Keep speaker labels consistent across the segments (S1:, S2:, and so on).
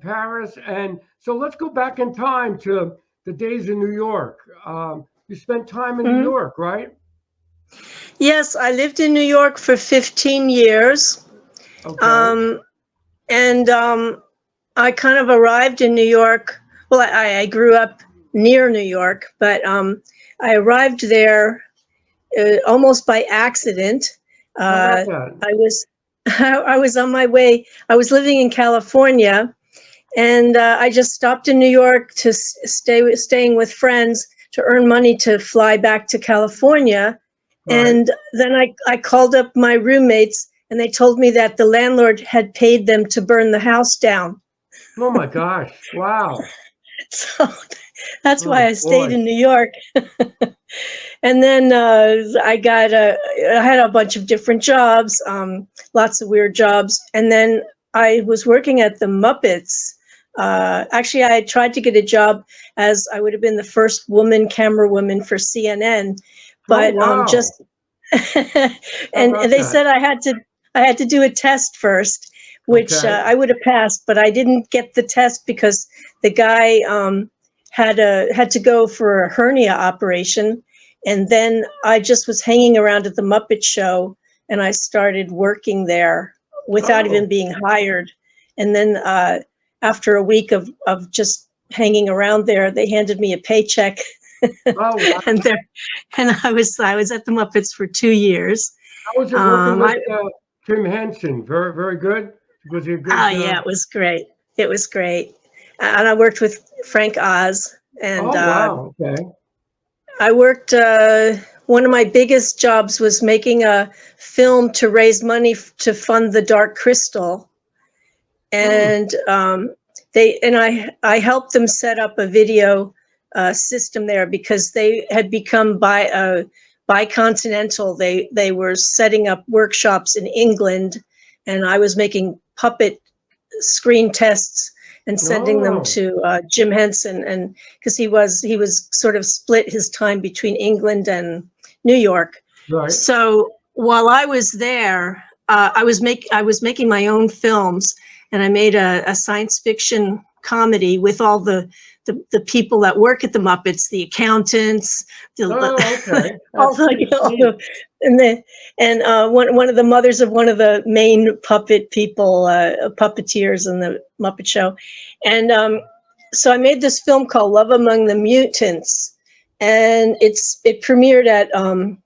S1: Paris. And so let's go back in time to the days in New York. You spent time in New York, right?
S2: Yes, I lived in New York for 15 years.
S1: Okay.
S2: And I kind of arrived in New York. Well, I grew up near New York, but I arrived there almost by accident.
S1: How about that?
S2: I was on my way. I was living in California, and I just stopped in New York to staying with friends to earn money to fly back to California.
S1: Right.
S2: And then I called up my roommates, and they told me that the landlord had paid them to burn the house down.
S1: Oh my gosh! Wow.
S2: So that's why
S1: Oh
S2: I stayed
S1: boy.
S2: in New York. And then I had a bunch of different jobs, lots of weird jobs. And then I was working at the Muppets. Actually, I had tried to get a job as I would have been the first camera woman for CNN, but
S1: Oh wow. How
S2: and
S1: about
S2: they
S1: that?
S2: said I had to do a test first, which
S1: Okay.
S2: I would have passed, but I didn't get the test because the guy had to go for a hernia operation. And then I just was hanging around at the Muppet Show, and I started working there without even
S1: Oh.
S2: being hired. And then after a week of just hanging around there, they handed me a paycheck.
S1: Oh wow.
S2: and there, and I was at the Muppets for 2 years.
S1: How was it working with
S2: I
S1: Tim Henson? Very, very good. Was he a
S2: Oh
S1: good?
S2: yeah, it was great. It was great. And I worked with Frank Oz, and
S1: Oh wow. Okay.
S2: I worked. One of my biggest jobs was making a film to raise money to fund the Dark Crystal, and I helped them set up a video system there because they had become bicontinental. They were setting up workshops in England, and I was making puppet screen tests and sending them
S1: Oh.
S2: to Jim Henson, and because he was sort of split his time between England and New York.
S1: Right.
S2: So while I was there, I was making my own films, and I made a science fiction comedy with all the people that work at the Muppets, the accountants,
S1: Oh, okay.
S2: all
S1: That's pretty neat.
S2: and one of the mothers of one of the main puppet people, puppeteers in the Muppet Show, and so I made this film called Love Among the Mutants, and it premiered at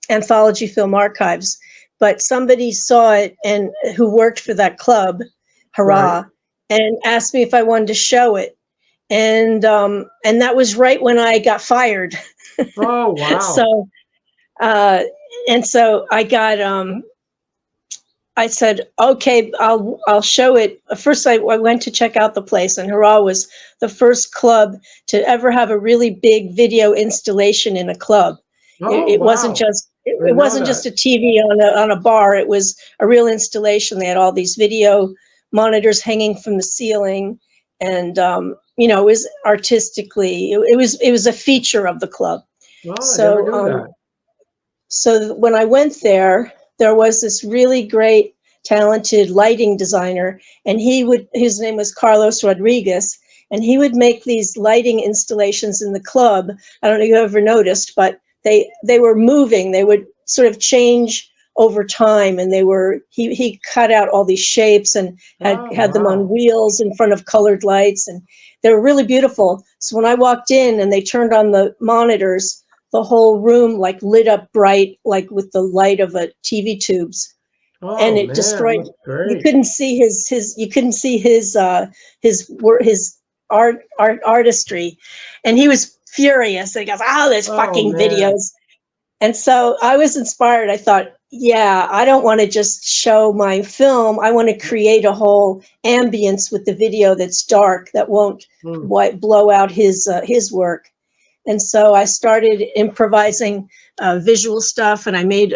S2: Anthology Film Archives, but somebody saw it and who worked for that club,
S1: Right.
S2: hurrah, and asked me if I wanted to show it, and that was right when I got fired.
S1: Oh wow.
S2: So and so I said, okay, I'll show it. First, I went to check out the place, and hurrah was the first club to ever have a really big video installation in a club.
S1: Oh
S2: It wasn't
S1: wow.
S2: just
S1: I didn't know that.
S2: a TV on a bar. It was a real installation. They had all these video monitors hanging from the ceiling, and it was artistically, it was a feature of the club.
S1: Oh, I never knew
S2: So
S1: that.
S2: so when I went there was this really great, talented lighting designer, and his name was Carlos Rodriguez, and he would make these lighting installations in the club. I don't know if you ever noticed, but they were moving. They would sort of change over time, and he cut out all these shapes and
S1: Oh
S2: had them on
S1: wow.
S2: wheels in front of colored lights, and they were really beautiful. So when I walked in and they turned on the monitors, the whole room like lit up bright, like with the light of a TV tubes, and
S1: Oh
S2: it
S1: man,
S2: destroyed.
S1: that's
S2: You
S1: great.
S2: couldn't see his artistry, and he was furious. And he goes, "Oh, there's
S1: Oh
S2: fucking
S1: man.
S2: videos." And so I was inspired. I thought, yeah, I don't want to just show my film. I want to create a whole ambience with the video that's dark, that won't
S1: Hmm.
S2: blow out his work. And so I started improvising visual stuff, and I made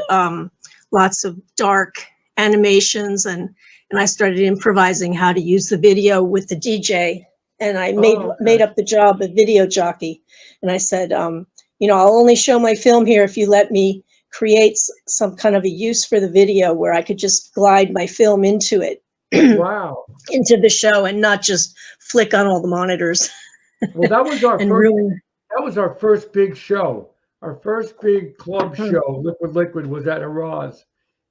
S2: lots of dark animations, and I started improvising how to use the video with the DJ. And I
S1: Oh
S2: made
S1: okay.
S2: up the job of video jockey. And I said, I'll only show my film here if you let me create some kind of a use for the video where I could just glide my film into it,
S1: Wow.
S2: into the show, and not just flick on all the monitors.
S1: Well, that was our
S2: And
S1: first.
S2: really,
S1: That was our first big show. Our first big club
S2: Mhm.
S1: show, Liquid, was at Araz.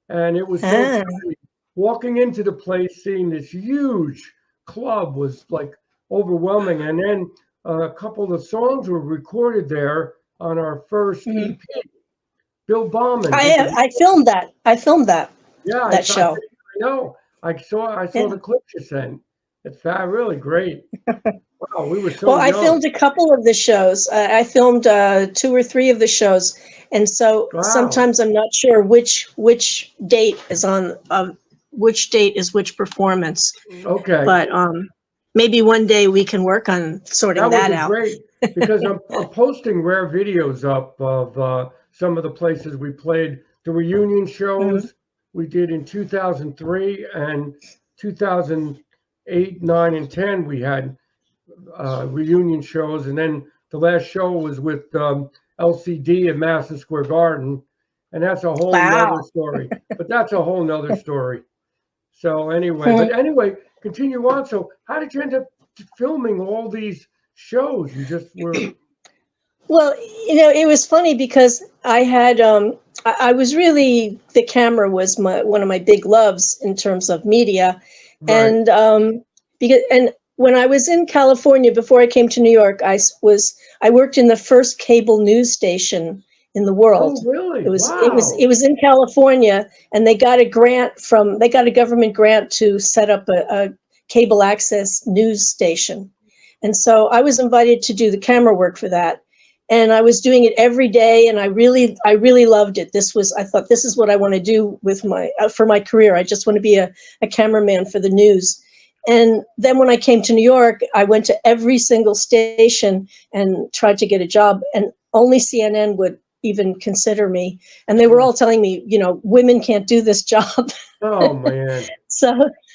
S1: And it was so
S2: Ah,
S1: exciting. Walking into the place, seeing this huge club was like overwhelming. And then a couple of songs were recorded there on our first
S2: mhm.
S1: EP. Bill Bauman did the,
S2: I filmed that. I filmed that
S1: yeah,
S2: that
S1: I
S2: show.
S1: know. I saw
S2: Yeah.
S1: the clips you sent. It's really great. Wow, we were so
S2: Well, I
S1: young.
S2: filmed a couple of the shows. I filmed 2 or 3 of the shows, and so
S1: Wow.
S2: sometimes I'm not sure which date is on which date is which performance.
S1: Okay.
S2: But maybe one day we can work on sorting
S1: That would
S2: that
S1: be
S2: out.
S1: great because I'm posting rare videos up of some of the places we played. The reunion
S2: Mhm.
S1: shows we did in 2003 and 2008, 9, and 10. We had reunion shows, and then the last show was with LCD at Madison Square Garden, and that's a whole nother
S2: Wow.
S1: story. But that's a whole nother story. So anyway,
S2: Mhm.
S1: but anyway, continue on. So how did you end up filming all these shows? You just were
S2: Well, it was funny because I had I was really, the camera was one of my big loves in terms of media,
S1: right.
S2: and when I was in California before I came to New York, I worked in the first cable news station in the world.
S1: Oh, really?
S2: It was in California, and they got a government grant to set up a cable access news station, and so I was invited to do the camera work for that. And I was doing it every day, and I really loved it. I thought, this is what I want to do with for my career. I just want to be a cameraman for the news. And then when I came to New York, I went to every single station and tried to get a job, and only CNN would even consider me. And they were all telling me, women can't do this job.
S1: Oh man,
S2: So,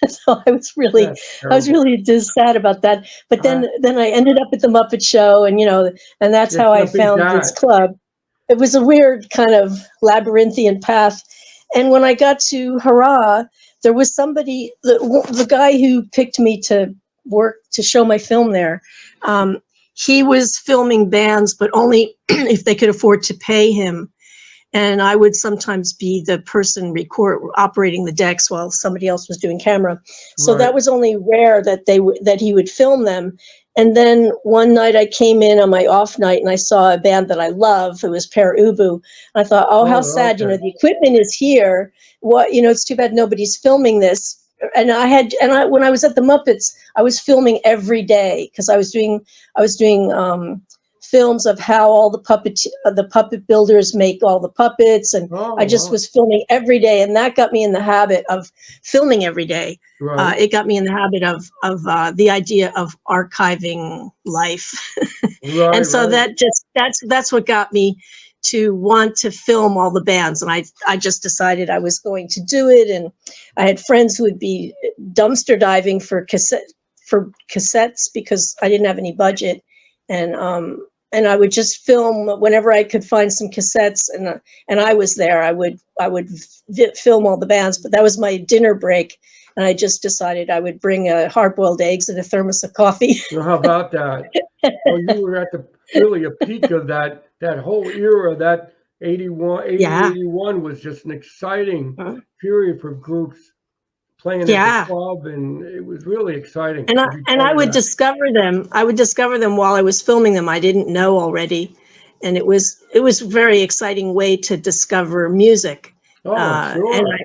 S2: so
S1: that's
S2: I was
S1: terrible.
S2: really just sad about that. But
S1: I
S2: then I ended up at the Muppet Show, and that's
S1: yeah,
S2: how I
S1: can't beat
S2: found this
S1: that.
S2: club. It was a weird kind of labyrinthian path. And when I got to Hurrah, there was somebody, the guy who picked me to work to show my film there. He was filming bands, but only if they could afford to pay him. And I would sometimes be the person operating the decks while somebody else was doing camera. So
S1: Right.
S2: that was only rare that he would film them. And then one night I came in on my off night and I saw a band that I love. It was Per Ubu. I thought, oh, how
S1: Oh,
S2: sad,
S1: okay.
S2: the equipment is here. It's too bad nobody's filming this. And when I was at the Muppets, I was filming every day because I was doing films of how all the puppet builders make all the puppets, and I
S1: Oh,
S2: just
S1: wow.
S2: was filming every day, and that got me in the habit of filming every day.
S1: Right.
S2: It got me in the habit of the idea of archiving life,
S1: Right.
S2: and so
S1: Right.
S2: that's what got me to want to film all the bands, and I just decided I was going to do it, and I had friends who would be dumpster diving for cassettes because I didn't have any budget, and I would just film whenever I could find some cassettes, and I was there. I would film all the bands, but that was my dinner break, and I just decided I would bring hard-boiled eggs and a thermos of coffee.
S1: So how about that? Well, you were at the really a peak of that whole era. That 81, 80,
S2: Yeah,
S1: 81 was just an exciting
S2: Uh,
S1: period for groups playing at the
S2: yeah.
S1: club, and it was really exciting
S2: And
S1: to be
S2: I
S1: part of
S2: would
S1: that.
S2: discover them. I would discover them while I was filming them. I didn't know already, and it was a very exciting way to discover music.
S1: Oh, I'm
S2: And
S1: sure.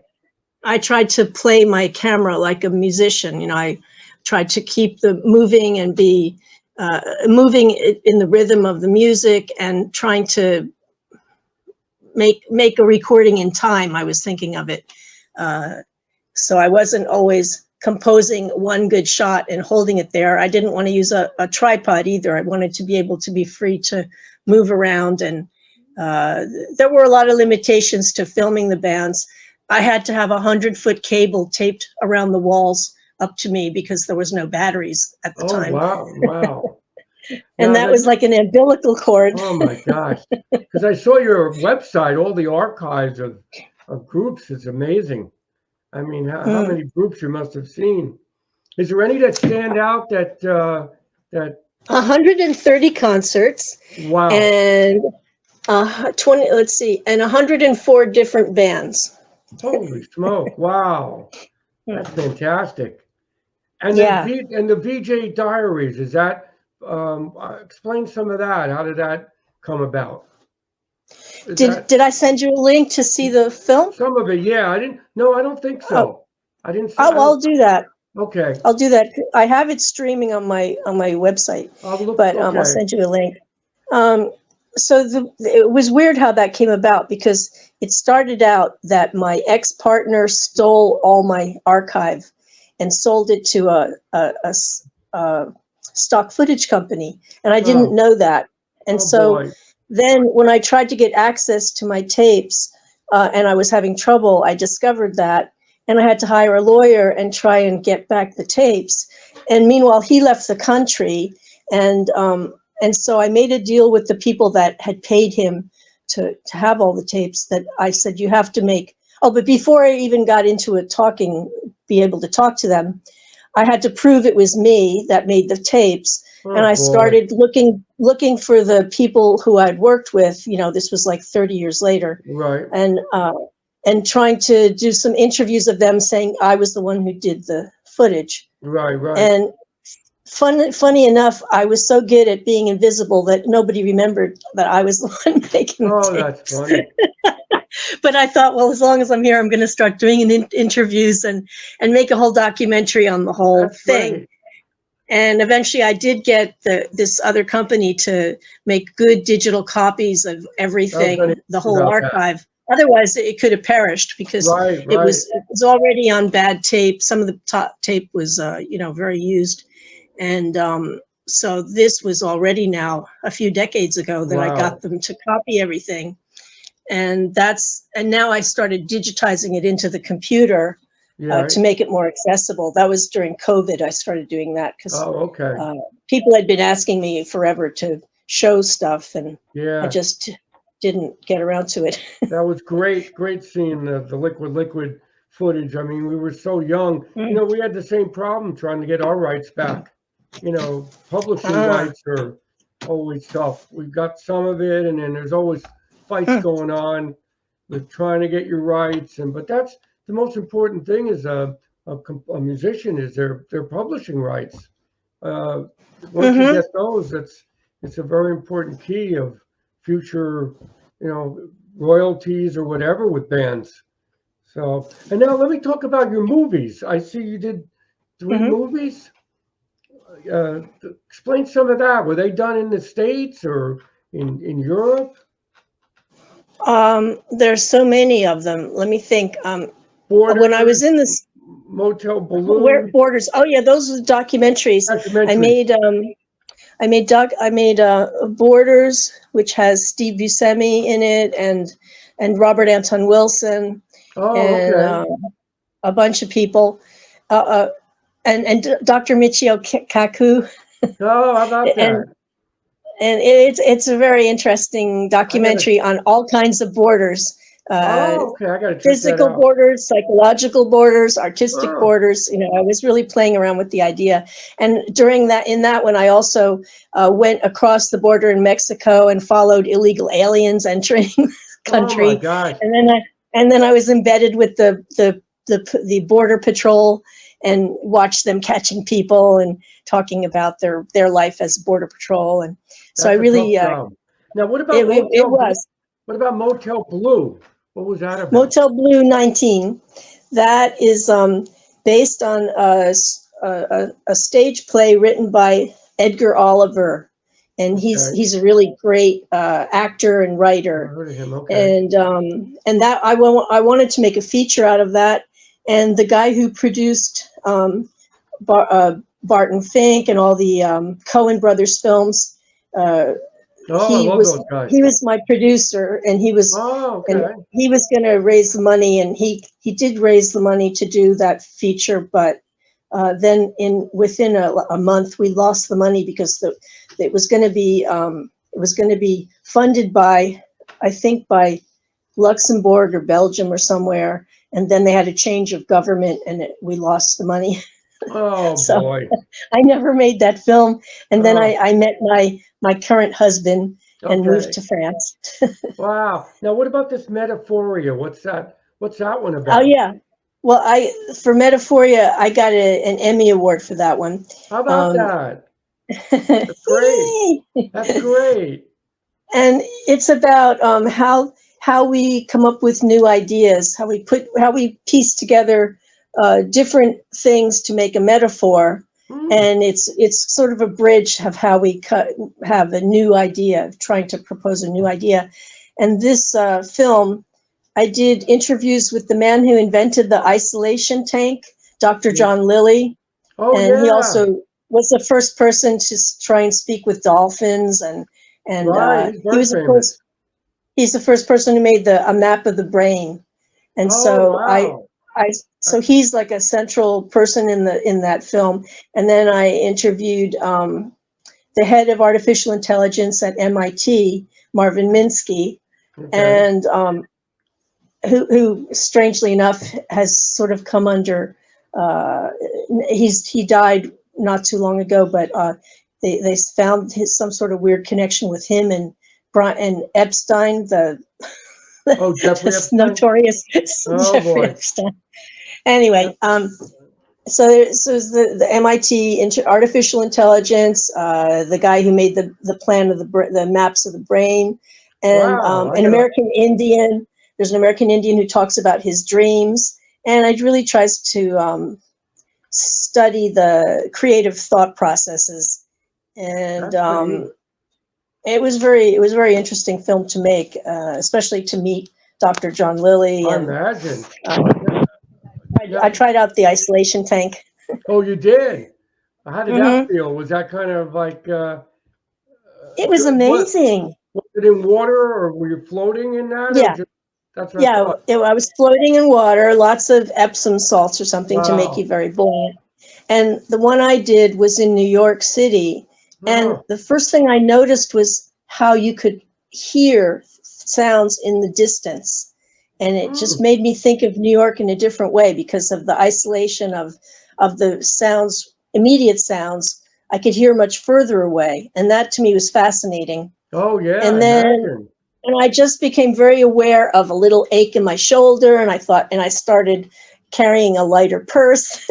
S2: I tried to play my camera like a musician. I tried to keep the moving and be moving in the rhythm of the music, and trying to make a recording in time. I was thinking of it. So I wasn't always composing one good shot and holding it there. I didn't want to use a tripod either. I wanted to be able to be free to move around, and there were a lot of limitations to filming the bands. I had to have 100-foot cable taped around the walls up to me because there was no batteries at the
S1: Oh,
S2: time.
S1: wow. Wow.
S2: And
S1: Now
S2: that
S1: that
S2: was like an umbilical cord.
S1: oh my gosh. Because I saw your website, all the archives of groups is amazing. I mean, how
S2: Mm.
S1: many groups you must have seen. Is there any that stand out that that?
S2: 130 concerts
S1: Wow.
S2: and 20. Let's see, and 104 different bands.
S1: Holy smoke! Wow, that's fantastic. And
S2: Yeah.
S1: then the VJ Diaries, is that? Explain some of that. How did that come about?
S2: Did I send you a link to see the film?
S1: Some of it, yeah. I didn't. No, I don't think so. I didn't.
S2: Oh, I'll do that.
S1: Okay.
S2: I'll do that. I have it streaming on my website, but I'll send you a link. So it was weird how that came about, because it started out that my ex-partner stole all my archive and sold it to a stock footage company, and I didn't know that. And then when I tried to get access to my tapes, and I was having trouble, I discovered that, and I had to hire a lawyer and try and get back the tapes. And meanwhile, he left the country, and so I made a deal with the people that had paid him to have all the tapes, that I said, you have to make, but before I even got into it, be able to talk to them, I had to prove it was me that made the tapes. And I started looking for the people who I'd worked with. This was like 30 years later.
S1: Right.
S2: And trying to do some interviews of them saying I was the one who did the footage.
S1: Right.
S2: And funny enough, I was so good at being invisible that nobody remembered that I was the one making the tapes.
S1: That's funny.
S2: But I thought, well, as long as I'm here, I'm going to start doing interviews and make a whole documentary on the whole thing.
S1: Funny.
S2: And eventually I did get this other company to make good digital copies of everything, the whole archive. Otherwise it could have perished, because it was already on bad tape. Some of the top tape was, very used. And so this was already now a few decades ago that I got them to copy everything. And now I started digitizing it into the computer. To make it more accessible. That was during COVID. I started doing that because people had been asking me forever to show stuff, and I just didn't get around to it.
S1: That was great seeing the liquid footage. I mean, we were so young. We had the same problem trying to get our rights back. Publishing rights are always tough. We've got some of it, and then there's always fights going on with trying to get your rights. But that's the most important thing is a musician is their publishing rights. Once you get those, it's a very important key of future, royalties or whatever with bands. So, and now let me talk about your movies. I see you did 3 movies. Explain some of that. Were they done in the States or in Europe?
S2: There's so many of them. Let me think.
S1: Borders,
S2: when I was in this
S1: Motel Balloon.
S2: Borders. Oh yeah, those were documentaries. I made Borders, which has Steve Buscemi in it, and Robert Anton Wilson, a bunch of people, and Dr. Michio Kaku.
S1: Oh, how about that?
S2: And it's a very interesting documentary on all kinds of borders.
S1: I got to
S2: physical borders, psychological borders, artistic borders. I was really playing around with the idea. And in that one, I also went across the border in Mexico and followed illegal aliens entering the country.
S1: Oh my gosh.
S2: And then I was embedded with the border patrol and watched them catching people and talking about their life as border patrol. And so I really
S1: now what about what about Motel Blue? What was that about?
S2: Motel Blue 19. That is based on a stage play written by Edgar Oliver, and he's a really great actor and writer.
S1: I heard of him. Okay.
S2: And that I wanted to make a feature out of that. And the guy who produced Barton Fink and all the Coen Brothers films. He was my producer, and he was going to raise the money, and he did raise the money to do that feature, but then within a month we lost the money because it was going to be funded by, I think, by Luxembourg or Belgium or somewhere, and then they had a change of government, and we lost the money.
S1: Oh
S2: So
S1: boy.
S2: I never made that film. And then
S1: Oh,
S2: I met my current husband and moved
S1: okay.
S2: to France.
S1: Wow. Now, what about this Metaphoria? What's that? What's that one
S2: Oh
S1: about?
S2: yeah. Well, for Metaphoria, I got an Emmy Award for that one.
S1: How about
S2: Um,
S1: that? That's great.
S2: Yay!
S1: That's great.
S2: And it's about how we come up with new ideas, how we piece together different things to make a metaphor,
S1: Hmm.
S2: and it's sort of a bridge of how we have a new idea, trying to propose a new idea. And this film, I did interviews with the man who invented the isolation tank, Dr.
S1: Yeah.
S2: John Lilly,
S1: Oh
S2: and he
S1: yeah.
S2: also was the first person to try and speak with dolphins, and
S1: Right. He's
S2: he
S1: very
S2: was the first.
S1: famous.
S2: He's the first person who made a map of the brain, and
S1: Oh
S2: so
S1: wow.
S2: so he's like a central person in that film. And then I interviewed the head of artificial intelligence at MIT, Marvin Minsky,
S1: Okay.
S2: and who strangely enough has sort of come under. He died not too long ago, but they found some sort of weird connection with him and Epstein, the
S1: Oh, Jeffrey
S2: this
S1: Epstein.
S2: notorious
S1: Oh
S2: Jeffrey
S1: boy.
S2: Epstein.
S1: Yeah.
S2: Anyway, so the MIT artificial intelligence, the guy who made the plan of the maps of the brain, and
S1: Wow. I
S2: an
S1: gotta.
S2: American Indian. There's an American Indian who talks about his dreams, and it really tries to study the creative thought processes. And
S1: That's pretty neat.
S2: it was very interesting film to make, especially to meet Dr. John Lilly.
S1: I
S2: And
S1: imagine.
S2: uh,
S1: Now,
S2: I
S1: now,
S2: tried out the isolation tank.
S1: oh, you did. How did that
S2: Hmm.
S1: feel? Was that kind of like
S2: It was
S1: good? What
S2: amazing.
S1: was it in water, or were you floating in that, or
S2: Yeah,
S1: just? That's what I
S2: yeah.
S1: thought.
S2: I was floating in water, lots of Epsom salts or something to make you
S1: Wow.
S2: very buoyant. And the one I did was in New York City. And
S1: Oh.
S2: the first thing I noticed was how you could hear sounds in the distance. And it just
S1: Hmm.
S2: made me think of New York in a different way because of the isolation of the sounds, immediate sounds. I could hear much further away. And that to me was fascinating.
S1: Oh yeah. I
S2: And then
S1: imagine.
S2: and I just became very aware of a little ache in my shoulder, and I started carrying a lighter purse.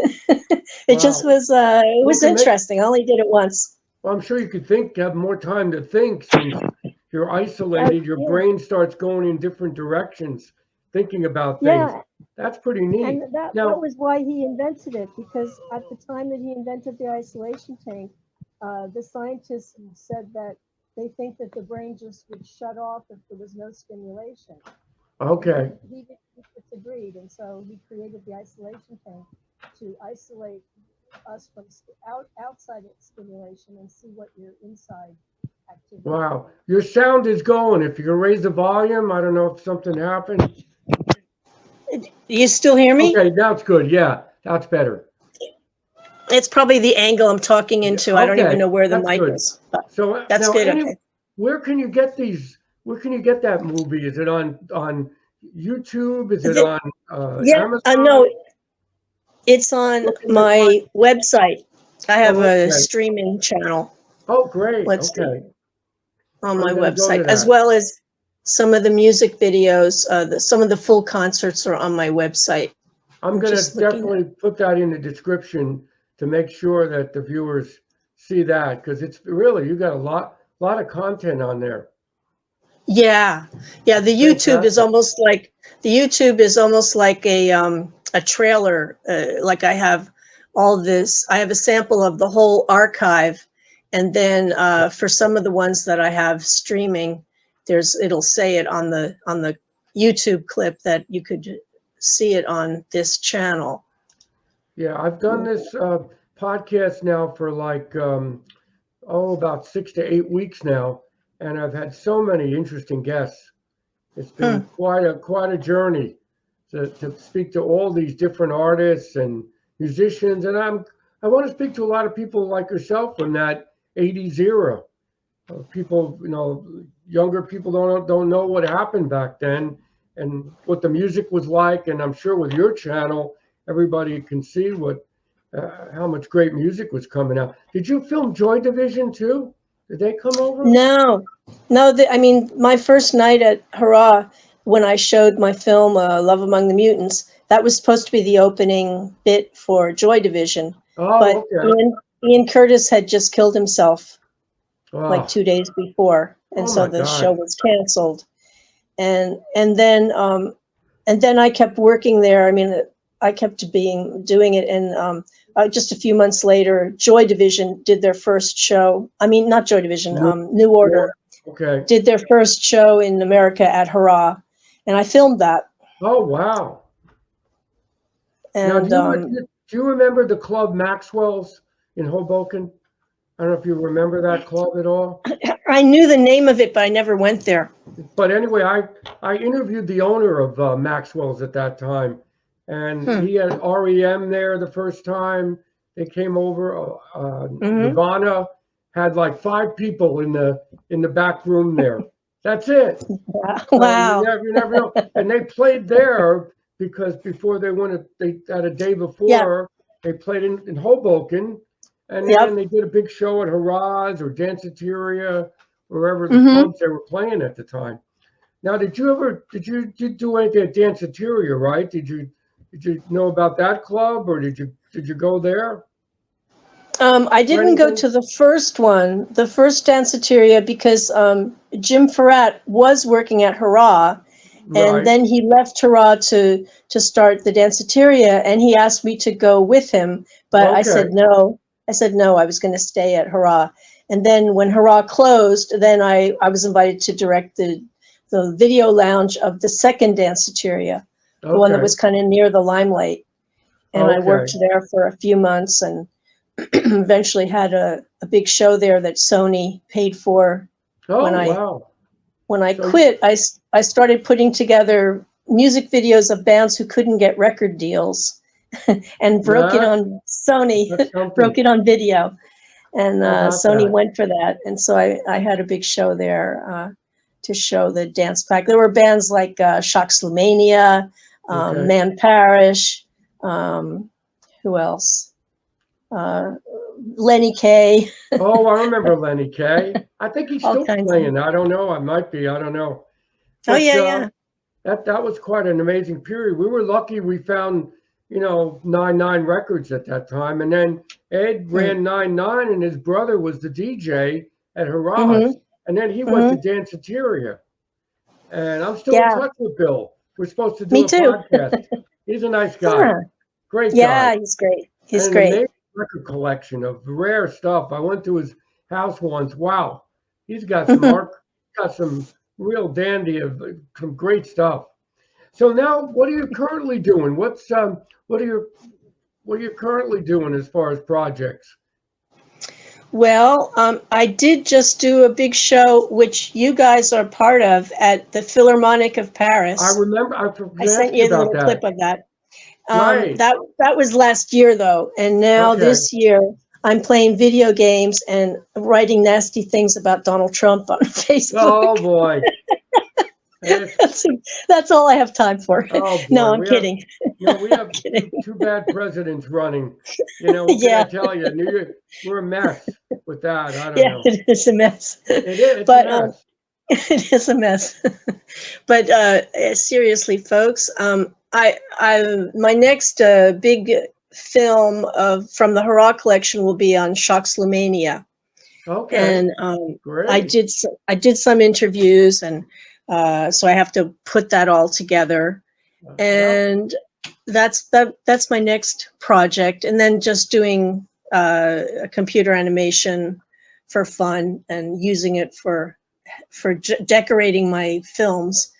S2: It just
S1: Wow.
S2: it
S1: Well, it
S2: was
S1: can make.
S2: interesting. I only did it once.
S1: Well, I'm sure you could think, have more time to think since you're isolated. Your
S2: Yeah,
S1: brain starts going in different directions, thinking about things.
S2: yeah,
S1: That's pretty neat.
S2: and that
S1: Now,
S2: was why he invented it, because at the time that he invented the isolation tank, the scientists said that they think that the brain just would shut off if there was no stimulation.
S1: okay.
S2: And he disagreed, and so he created the isolation tank to isolate us from outside stimulation and see what your inside activity
S1: Wow.
S2: is.
S1: Your sound is going. If you can raise the volume, I don't know if something happened.
S2: You still hear me?
S1: Okay, now it's good. Yeah, that's better.
S2: It's probably the angle I'm talking
S1: Yeah,
S2: into. I don't even
S1: okay,
S2: know where the
S1: that's
S2: mic
S1: good.
S2: is, but
S1: So
S2: that's
S1: now,
S2: good. Okay.
S1: where can you get these? Where can you get that movie? Is it on YouTube? Is it
S2: The-
S1: on
S2: yeah,
S1: Amazon?
S2: no, it's on
S1: Where can they find?
S2: my website. I have
S1: Oh,
S2: a
S1: okay.
S2: streaming channel.
S1: Oh, great.
S2: Let's see,
S1: Okay,
S2: on
S1: I'm
S2: my
S1: gonna go to
S2: website, as
S1: that.
S2: well as some of the music videos. Some of the full concerts are on my website.
S1: I'm
S2: I'm
S1: gonna
S2: just looking at.
S1: definitely put that in the description to make sure that the viewers see that because it's really you got a lot of content on there.
S2: Yeah, yeah.
S1: Fantastic.
S2: The YouTube is almost like a trailer. Like I have all this. I have a sample of the whole archive, and then for some of the ones that I have streaming, it'll say it on the YouTube clip that you could see it on this channel.
S1: Yeah, I've done this podcast now for like about 6 to 8 weeks now, and I've had so many interesting guests. It's been
S2: Hmm.
S1: quite a journey to speak to all these different artists and musicians, and I want to speak to a lot of people like yourself from that '80s era. People, younger people don't know what happened back then and what the music was like, and I'm sure with your channel, everybody can see what how much great music was coming out. Did you film Joy Division too? Did they come over?
S2: No, no. I mean, my first night at Hurrah, when I showed my film Love Among the Mutants, that was supposed to be the opening bit for Joy Division.
S1: Oh,
S2: But
S1: okay.
S2: Ian Curtis had just killed himself like
S1: Oh,
S2: 2 days before, and
S1: oh
S2: so
S1: my
S2: the show
S1: God.
S2: was canceled. And then I kept working there. I mean, I kept doing it, and just a few months later, Joy Division did their first show. I mean, not Joy Division, New Order
S1: Okay.
S2: did their first show in America at Hurrah, and I filmed that.
S1: Oh, wow. Now,
S2: And
S1: do you remember the club Maxwell's in Hoboken? I don't know if you remember that club at all.
S2: I knew the name of it, but I never went there.
S1: But anyway, I interviewed the owner of Maxwell's at that time, and he had REM there the first time they came over. Nirvana had like 5 people in the back room there. That's it.
S2: Wow.
S1: You never know. And they played there because before they went, they had a day before they played in Hoboken, and then they did a big show at Harrah's or Danceteria, wherever the clubs they were playing at the time. Now, did you do anything at Danceteria, right? Did you know about that club, or did you go there?
S2: I didn't go to the first one, the first Danceteria, because Jim Farrat was working at Hurrah, and then he left Hurrah to start the Danceteria, and he asked me to go with him, but I said no. I said no, I was going to stay at Hurrah. And then when Hurrah closed, then I was invited to direct the video lounge of the second Danceteria, the one that was kind of near the Limelight. And I worked there for a few months, and eventually had a big show there that Sony paid for. When I quit, I started putting together music videos of bands who couldn't get record deals and broke it on Sony, broke it on video. And Sony went for that. And so I had a big show there to show the dance pack. There were bands like Shockslemania, Man Parish, who else? Lenny Kaye.
S1: Oh, I remember Lenny Kaye. I think he's still playing. I don't know. I might be. I don't know. But,
S2: yeah.
S1: That was quite an amazing period. We were lucky we found, 99 Records at that time. And then Ed ran 99, and his brother was the DJ at Hurrah's. And then he went to Danceteria. And I'm still in touch with Bill. We're supposed to do a podcast. He's a nice guy. Great guy.
S2: Yeah, he's great. He's great.
S1: Record collection of rare stuff. I went to his house once. Wow, he's got some art, got some real dandy of some great stuff. So now, what are you currently doing? What are you currently doing as far as projects?
S2: Well, I did just do a big show, which you guys are part of, at the Philharmonic of Paris.
S1: I remember.
S2: I sent you a little clip of that.
S1: Right.
S2: That was last year, though, and now this year I'm playing video games and writing nasty things about Donald Trump on Facebook.
S1: Oh boy,
S2: that's all I have time for. Oh, boy. No, I'm kidding.
S1: We have two bad presidents running. What can I tell you? We're a mess with that. I don't know.
S2: It is a mess.
S1: It is,
S2: but a mess. It is a mess. But seriously, folks, my next big film from the Hurrah collection will be on Shockslemania.
S1: Okay.
S2: And
S1: great.
S2: I did some interviews, and so I have to put that all together. And that's my next project. And then just doing a computer animation for fun and using it for decorating my films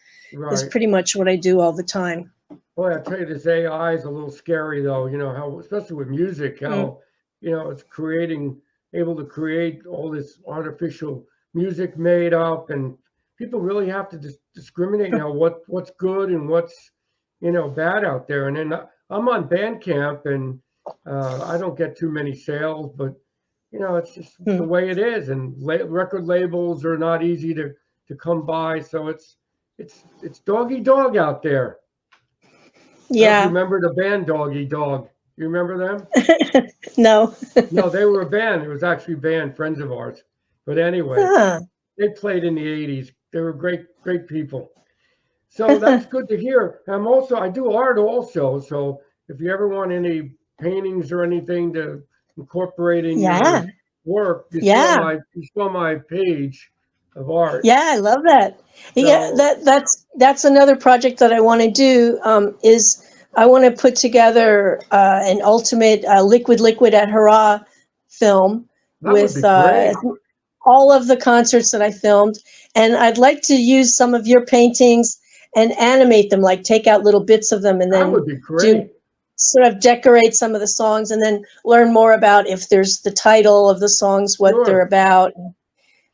S2: is pretty much what I do all the time.
S1: Boy, I tell you, this AI is a little scary, though. How, especially with music, how it's able to create all this artificial music made up, and people really have to discriminate now what's good and what's bad out there. And then I'm on Bandcamp, and I don't get too many sales, but it's just the way it is, and record labels are not easy to come by, so it's doggy dog out there.
S2: Yeah.
S1: Remember the band Doggy Dog? You remember them?
S2: No.
S1: No, they were a band. It was actually a band, friends of ours. But anyway,
S2: Huh.
S1: they played in the 80s. They were great people. So that's good to hear. I do art also. So if you ever want any paintings or anything to incorporate in
S2: Yeah.
S1: your work,
S2: Yeah.
S1: you saw my page of art.
S2: Yeah, I love that. Yeah,
S1: So
S2: that's another project that I want to do. Is I want to put together an ultimate liquid at Hurrah film
S1: that would be
S2: with
S1: great.
S2: all of the concerts that I filmed, and I'd like to use some of your paintings and animate them, like take out little bits of them, and
S1: That
S2: then
S1: would be
S2: do
S1: great.
S2: sort of decorate some of the songs, and then learn more about if there's the title of the songs, what they're
S1: Sure.
S2: about.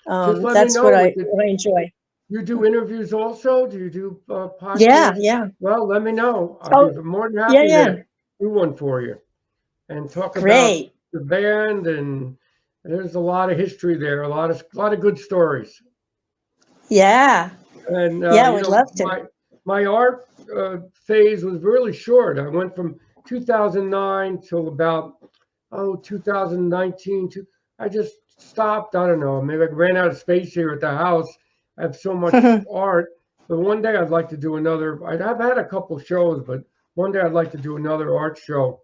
S1: Just let me
S2: That's
S1: know.
S2: what I enjoy.
S1: You do interviews also? Do you do
S2: Yeah,
S1: podcasts?
S2: yeah.
S1: Well, let me know. I'd
S2: Oh,
S1: be more than
S2: yeah,
S1: happy
S2: yeah.
S1: to do one for you and talk about
S2: Great.
S1: the band. And there's a lot of history there, a lot of good stories.
S2: Yeah.
S1: And
S2: Yeah, we'd love to.
S1: my art phase was really short. I went from 2009 till about 2019. I just stopped. I don't know. Maybe I ran out of space here at the house. I have so much art. But one day I'd like to do another. I've had a couple shows, but one day I'd like to do another art show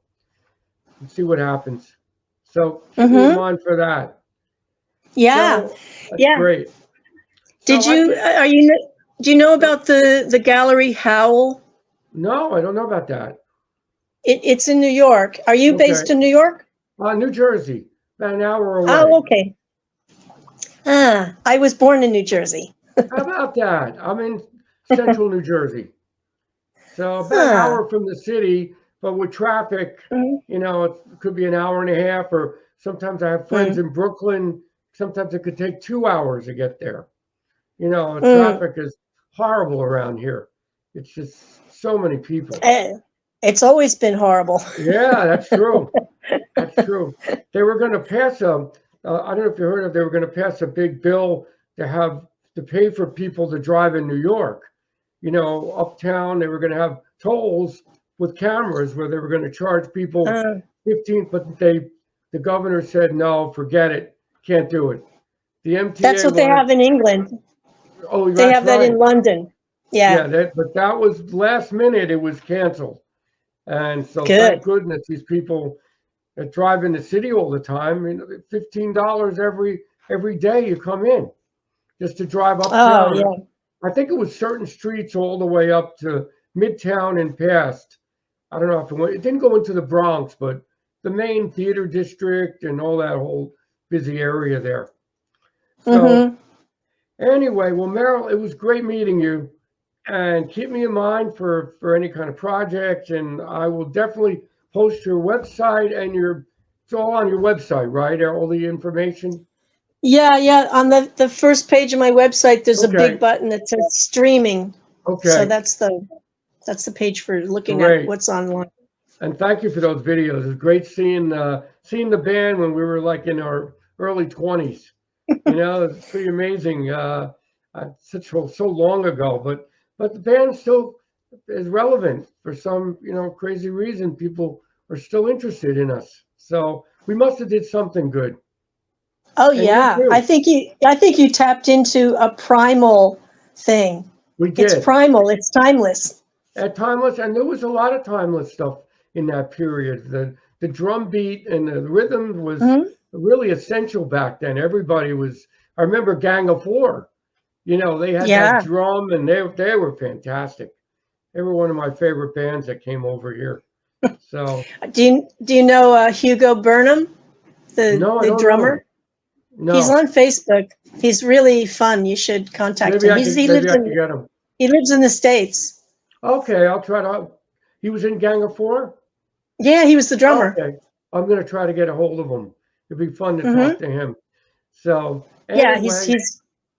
S1: and see what happens. So keep me in mind for that.
S2: Yeah.
S1: So that's
S2: Yeah.
S1: great.
S2: Did
S1: So
S2: you, do you know about the gallery Howl?
S1: no, I don't know about that.
S2: It's in New York. Are you
S1: Okay.
S2: based in New York?
S1: New Jersey, about an hour away.
S2: Oh, okay. I was born in New Jersey.
S1: How about that? I'm in central New Jersey. So about an
S2: Huh.
S1: hour from the city, but with traffic,
S2: Mhm.
S1: it could be an hour and a half, or sometimes I have friends in Brooklyn. Sometimes it could take 2 hours to get there. Traffic is horrible around here. It's just so many people.
S2: It's always been horrible.
S1: Yeah, that's true. That's true. They were going to pass I don't know if you heard of, they were going to pass a big bill to pay for people to drive in New York. Uptown, they were going to have tolls with cameras where they were going to charge people 15, but the governor said, no, forget it. Can't do it. The
S2: That's
S1: MTA
S2: what they
S1: wanted,
S2: have in England.
S1: oh,
S2: They
S1: that's
S2: have that
S1: right.
S2: in London. Yeah.
S1: But that was last minute, it was canceled. And so thank
S2: Good.
S1: goodness these people that drive in the city all the time, $15 every day you come in just to drive
S2: Oh,
S1: uptown.
S2: yeah.
S1: I think it was certain streets all the way up to Midtown and past. I don't know if it didn't go into the Bronx, but the main theater district and all that whole busy area there. So anyway, well, Merrill, it was great meeting you, and keep me in mind for any kind of project, and I will definitely post your website and it's all on your website, right? All the information.
S2: Yeah, yeah. On the first page of my website, there's a
S1: Okay.
S2: big button that says streaming. So
S1: Okay.
S2: that's the page for looking at
S1: Great.
S2: what's online.
S1: And thank you for those videos. It's great seeing the band when we were like in our early 20s. It's pretty amazing. So long ago, but the band still is relevant for some crazy reason. People are still interested in us. So we must have did something good.
S2: Oh
S1: And you
S2: yeah.
S1: too.
S2: I think you tapped into a primal thing.
S1: We did.
S2: It's primal, it's timeless.
S1: At timeless, and there was a lot of timeless stuff in that period. The drum beat and the rhythm was really essential back then. Everybody was. I remember Gang of Four. They had that drum, and they were fantastic. They were one of my favorite bands that came over here. So
S2: Do you know Hugo Burnham,
S1: no, I
S2: the
S1: don't
S2: drummer?
S1: know. No.
S2: He's on Facebook. He's really fun. You should contact him.
S1: Maybe I can get him.
S2: He lives in the States.
S1: Okay, I'll try to. He was in Gang of Four?
S2: Yeah, he was the drummer.
S1: Okay. I'm going to try to get a hold of him. It'd be fun to talk to him. So anyway,
S2: yeah,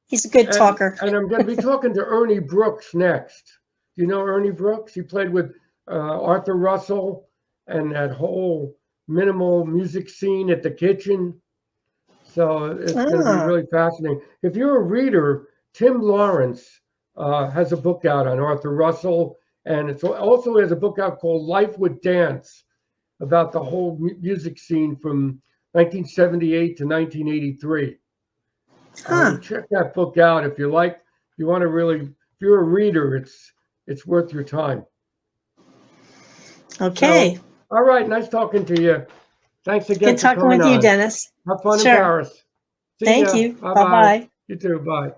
S2: he's a good talker.
S1: And I'm going to be talking to Ernie Brooks next. Do you know Ernie Brooks? He played with Arthur Russell and that whole minimal music scene at the Kitchen. So it's going to be really fascinating. If you're a reader, Tim Lawrence has a book out on Arthur Russell, and it also has a book out called Life with Dance, about the whole music scene from 1978 to 1983.
S2: Huh.
S1: Check that book out if you like. If you want to really, if you're a reader, it's worth your time.
S2: Okay.
S1: So, all right, nice talking to you. Thanks again
S2: Good
S1: for
S2: talking
S1: coming
S2: with you,
S1: on.
S2: Dennis.
S1: Have fun in
S2: Sure.
S1: Paris. See
S2: Thank
S1: ya.
S2: you.
S1: Bye-bye.
S2: Bye-bye.
S1: You too. Bye.